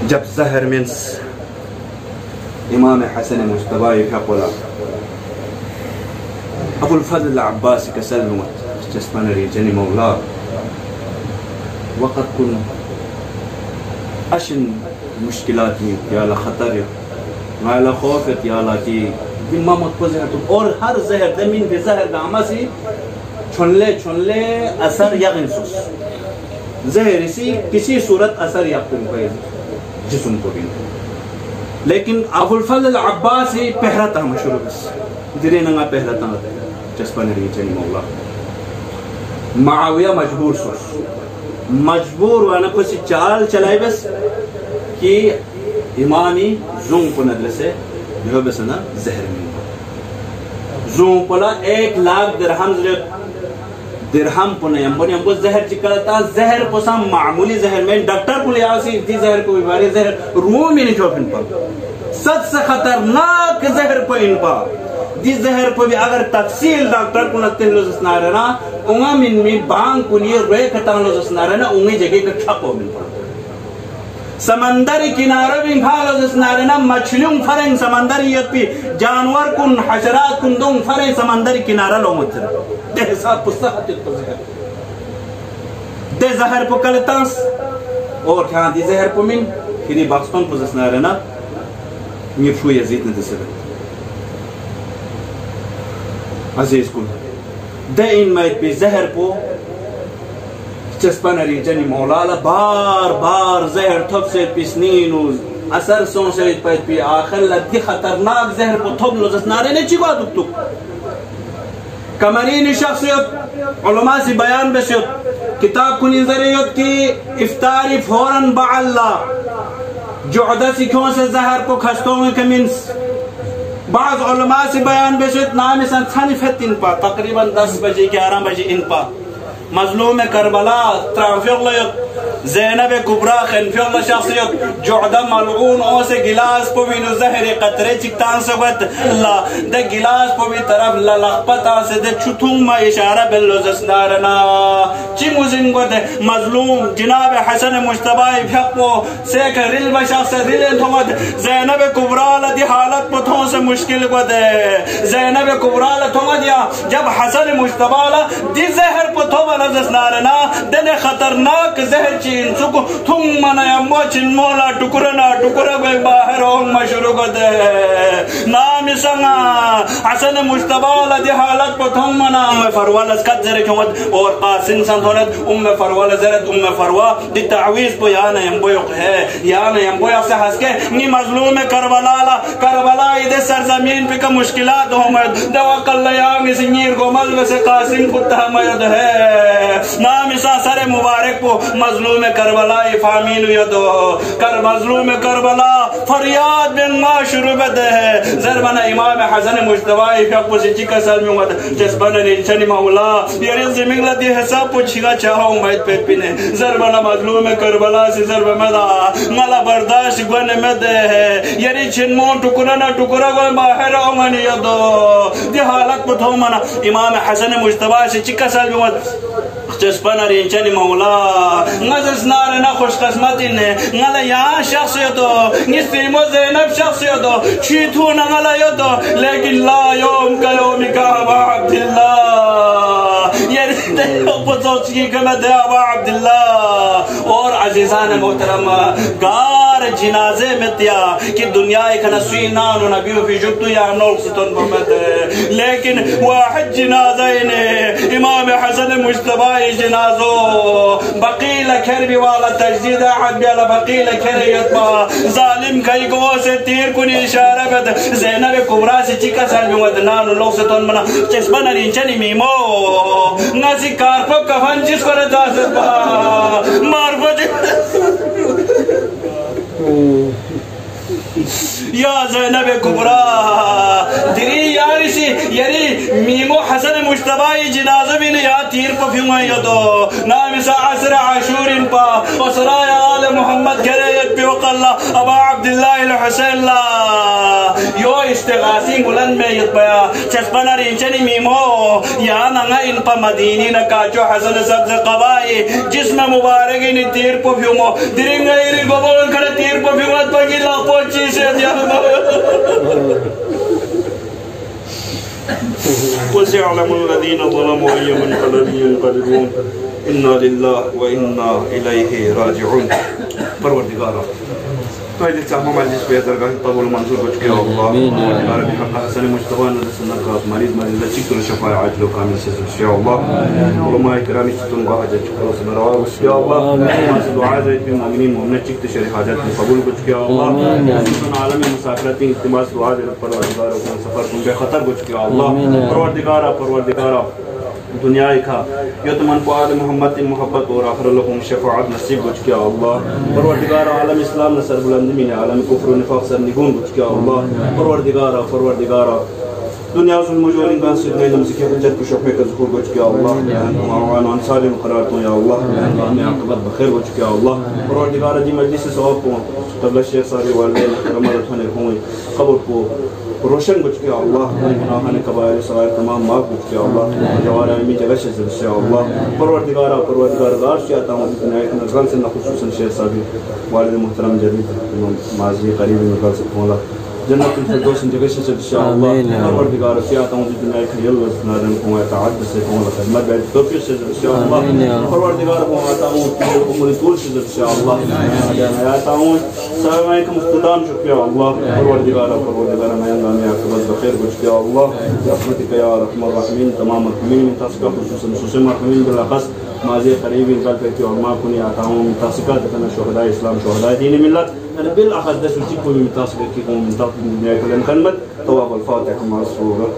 جب زہر منس امام حسن مجتبی فقلا ابو الفضل العباس كسلمت جسمنا ريجني مولا وقد كنا اشن مشکلات یا اللہ خطر یا اللہ خوفت یا اللہ کی بما متوزہت اور ہر زہر دمین بھی زہر داما سی چھنلے اثر یغنسوس زہر اسی کسی صورت اثر یقتن کو جسم کو بھی لیکن ابو الفضل العباسی پہرتا مشروع بس دری نگا پہرتا جسپن ریچنی مولا معاویہ مجبور سوس مجبور وانا کسی چال چلائی بس کہ امامی زون کو ندرسے جو بسنا زہر میں زون پلا 1,00,000 درہم درہم پنے یمبو زہر چکلتا زہر پسا معمولی زہر میں ڈاکٹر کو لیا سی دی زہر کو بیماری زہر روم ہی نہیں چھوپن پا سب سے خطرناک زہر پا ان پا دی زہر پا بھی اگر تفصیل ڈاکٹر کو نتے لوزس نہ رہنا انگا من بانگ کو لیے روئے کتان لوزس نہ رہنا انگی جگہ کا چھپو من پا سمندر کنارہ بھی بھالا جس نارنا مچھلیوں فرنگ سمندر یہ پی جانور کن حشرات کن دوں فرنگ سمندر کنارہ لو متر دے حساب پسا حتیت پر زہر دے زہر پو کلتانس اور کیا دی زہر پو من پھری باکستان پو جس نارنا یہ فو یزید نے دسے عزیز کن دے ان مائد پی زہر پو چسپن ریجنی مولالا بار بار زہر تھب سے پسنین اثر سون سے پیت پی آخر لدی خطرناک زہر کو تھب لوزس نارے نے چیگوا دک تک کمرین شخصیت علماء سے بیان بشیت کتاب کنی ذریعت کی افطاری فوراً بعاللہ جعدہ سکھوں سے زہر کو کھستوں میں کمنس بعض علماء سے بیان بشیت نام سن تھنفت ان پا تقریباً 10 بجے 11 بجے ان پا مظلوم کربلا ترافی اللہ زینب کبرا خنفی اللہ شخصیت جعدہ ملعون او سے گلاس پو بھی نو زہر قطرے چکتان سکت اللہ دے گلاس پو بھی طرف للخپتا سے دے چھتوں ما اشارہ بلوزس نارنا چی مزنگو دے مظلوم جناب حسن مجتبی پھیقو سیکھ ریل بشخص ریل انتومد زینب کبرا لدی حالت پو تھوں سے مشکل کو دے زینب کبرا لتومد یا جب حسن مجتبی دی زہر پو تھو نزس نارنا دن خطرناک زہر چین سکو تم منا یمو چن مولا ٹکرنا ٹکرا بے باہر ہوں مشروع کو دے نام سنگا حسن مجتبی دی حالت پا تم منا ام فروال اسکت زر کیومد اور قاسم سنتونت ام فروال زرد ام فروا دی تعویز پو یانا یمبو یق ہے یانا یمبو یق سے حس کے نی مظلوم کربلا دے سرزمین پہ کا مشکلات ہومد دے وقل لیانگی سنیر کو مذب سے قاسم کتا مید ہے نام سا سر مبارک پو مظلوم کربلا فامین یدو کر مظلوم کربلا فریاد بن ما شروع بدے ہے ضربنا امام حسن مجتبی فیقو سے چکا سلمی ہوتا جسبنا نیچنی مولا یہ رزی مگلا دی حساب پو چھگا چاہوں مائد پیٹ پینے ضربنا مظلوم کربلا سے ضرب مدا ملا برداشت گونے مدے ہے یہ چن مون ٹکرنا ٹکرا گونے باہر آمانی یدو دی حالت پو تھو منا امام حسن مجتبی سے چکا سلمی ہوتا جسپنا رینچنی مولا نزس نارنا خوش قسمتی نے نالا یہاں شخصیتو نستیمو زینب شخصیتو چیتو نالا یدو لیکن لا یوم کا یومی کا ابا عبداللہ یہ دیو پتوچ کی کمت ہے ابا عبداللہ اور عزیزان محترم گار جنازے میں تیا کہ دنیا ایک نسوی نانو نبیو فی جبتو یا نوک ستن بمت ہے لیکن واحد جنازے نے امام حسن مجتبی جنازو بقیل کھربی والا تجدید احد بیالا بقیل کھریت با ظالم کئی گو سے تیر کنی اشارہ بد زینب کبرا سے چکا سالمی ودنانو لوگ سے تون منا چسبنا رینچنی میمو ناسی کارپو کفن جس کو رجا سے با مارپو یا زینب کبرا دری یاری سی یری میمو حسن مجتبی جنازہ بھی نے یا تیر پا فیومائی یدو نامی سا عصر عاشورین پا وصرائی آل محمد کریت پی وقاللہ ابا عبداللہ الحسین اللہ یو اشتغاسی ملن میں ید پیا چسپنا رینچنی میمو یا ننگا ان پا مدینی نکاچو حسن سبز قبائی جسم مبارکی نی تیر پا فیومو درنگا ایری گوبولن کرے تیر پا وسيعلم الذين ظلموا أي منقلب ينقلبون إنا لله وإنا إليه راجعون. پروردگارا تو ایدی چاہمہ مجلس پہ درگاہ قبول منظور بچ کے اللہ پروردگارا بحق حسن مجتبہ نظر سنکات مریض لچک شفاء عاجل و کامل سے یا اللہ علماء کرامی چتن کو حاجت چکرو سے مروا بچ یا اللہ ماسد دعا زید بن مغنین مومنت چکت شریح حاجت میں قبول بچ کے اللہ عزیزن عالم مسافرتی اجتماس دعا زید پروردگارا کن سفر کن بے خطر بچ کے اللہ پروردگارا دنیا کا یتمن کو آل محمد محبت اور آخر لکم شفاعت نصیب بچ کیا اللہ پروردگارا عالم اسلام نصر بلندمین عالم کفر و نفاق سر نگون بچ کیا اللہ پروردگارا دنیا ظلم و جوالین بان سیدنا علم ذکر حجت کو شفع کا ظہور بچ کیا اللہ معاوان و انصال مقرارتوں یا اللہ ہمیں عاقبت بخیر بچ کیا اللہ پروردگارا دی مجلس ثواب کو قبل شیخ ساری والدین رمضت ہونے ہوئے قبر کو روشن بچ کیا اللہ گناہان کبائر صغائر تمام معاف بچ کیا اللہ جوار علمی جگہ شزر سے اللہ پروردگارا دار شیعتا ہوں بنایت نظران سے خصوصاً شیخ صاحبی والد محترم جدید ماضی قریبی نظر سے کھولا جنت الفردوس جگہ شزر سے اللہ پروردگارا شیعتا ہوں بنایت خیل وزنادن کو تعدد سے کھولا خدمت بیت توفیق شزر سے اللہ پروردگارا کو آتا ہوں عمر طول شزر سے اللہ آتا ہوں سوائے کا مستدام شکریہ اللہ پروردگارا میں اللہ میں عاقبت بخیر بچ کیا اللہ رحمتک یا رحم الرحمین تمام مرحمین تاسکا خصوصاً مرحمین بالاخص ماضی قریبی انقل پیتی علماء کنی آتا ہوں تاسکا دکھنا شہداء اسلام شہداء دین ملت بالآخر دس وچی کوئی تاسکا کی قوم من تاسکا دنیا کلن خدمت تواب الفاتح مع الصورة